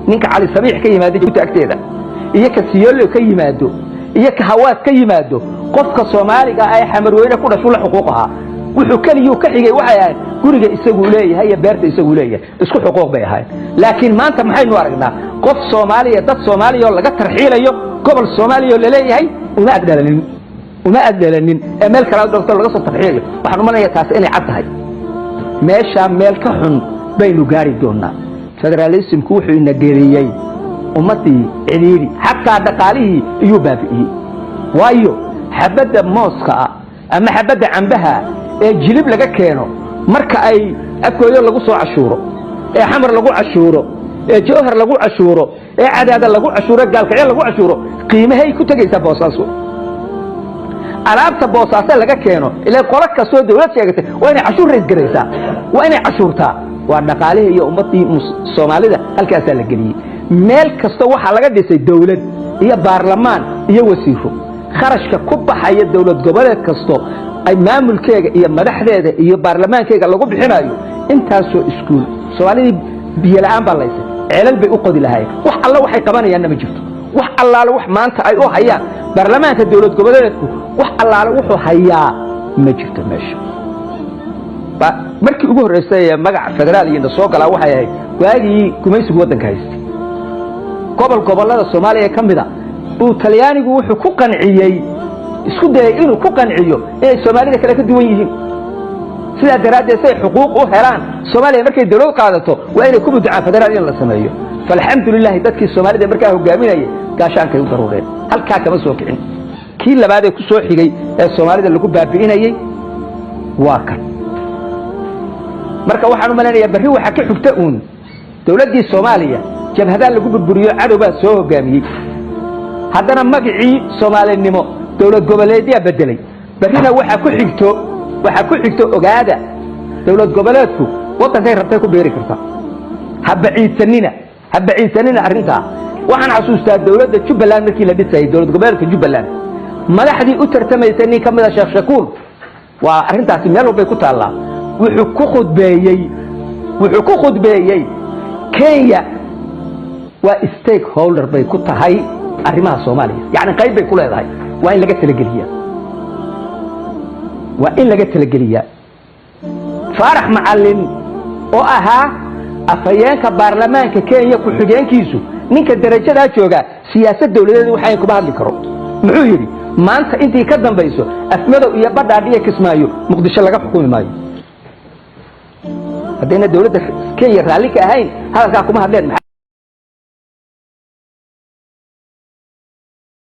ninka cali sabiix ka yimaado Jabuuti agteeda iyo ka Siyoolo ka yimaado iyo ka Hawaas ka yimaado qofka Soomaaliga ay xamarweyne ku dhashay la xuquuqaha wuxuu kaliyo ka xigay waxay ahayd guriga isagu leeyahay iyo beerta isagu leeyahay isku xuquuq bay ahayd laakiin maanta maxaynu aragnaa qof Soomaaliya dad Soomaaliya oo laga tarxiilayo gobol Soomaaliya oo leeyahay uma adalanin meel kala doctor laga soo tarxiilayo waxaan u maleeyahay taas inay cad tahay meesha meel ka xun baynu gaari doonaa federalismku wuxuu ina geeriyay ummadii ciriiri hatta dhaqaalihii iyo baabi'iyay waayo xabada mooska ama xabada cambaha ee jilib laga keeno marka ay afkooyo lagu soo cashuuro ee xamar lagu cashuuro ee jawhar lagu cashuuro ee cadaada lagu cashuuro gaalkacyo lagu cashuuro qiimahay ku tagaysaa boosaaso alaabta boosaaso laga keeno ilaa qorak ka soo dawlad sheegatay waa inay cashuur reed garaysaa waa inay cashuurtaa waa dhaqaalaha iyo ummadii Soomaalida halkaas la galiyay meel kasta waxa laga dhisay dawlad iyo baarlamaan iyo wasiiro kharashka ku baxaya dawlad goboleed kasto ay maamulkeega iyo madaxdeeda iyo baarlamaankeega lagu bixinayo intaas oo iskuul Soomaalida biyo la'aan baa laysay ceelal bay u qodi lahaayeen wax alla waxay qabanayaan ma jirto wax allaale wax maanta ay u hayaan baarlamaanka dawlad goboleedku wax allaale wuxuu hayaa ma jirto meesha markii ugu horeysay magac federaal iyo soo galaa waxay ahayd waagii gumaysiga wadanka haystay gobolada Soomaaliya kamida uu Talyaanigu wuxuu ku qanciyay isku day inuu ku qanciyo ee Soomaalida kale ka duwan yihiin sida daraaddeed ay xuquuq u helaan Soomaaliya markay dawlad qaadato waa inay ku muddo federaal in la sameeyo falxamdulillah dadkii Soomaalida markaa hogaaminayay gaashaanka u daruureen halka kama soo kicin kii labaad ee ku soo xigay ee Soomaalida lagu baabi'inayay waa kan marka waxaan u maleynayaa bari waxa ka xigta dawladii Soomaaliya jabhada lagu burburiyo cadawba soo hogaamiyay haddana magacii Soomaalinimo dawlad goboleedya bedelay barina waxa ku xigto ogaada dawlad goboleedku wadankay rabtay ku beeri kartaa habbaciisanina arinta waxaan xasuustaa dawladda Jubbaland markii la dhisay dawlad goboleedka Jubbaland madaxdii u tartamaysay nin kamida Sheekh Shakuur waa arintaasi meel walba ku taalaa wuxuu ku khudbeeyay Kenya waa stakeholder bay ku tahay arrimaha Soomaaliya yaani qayb bay ku leedahay waa in laga talageliyaa Faarax Macallin oo ahaa afayeenka baarlamaanka Kenya ku xigeenkiisu ninka darajada jooga siyaasad dawladeed waxay ku hadli karo muxuu yiri maanta intii ka dambayso afmadow iyo badhaadhiye Kismaayo Muqdisho laga xukumi maayo haddana dawladda Kenya raalli ka ahayn halka kuma hadleen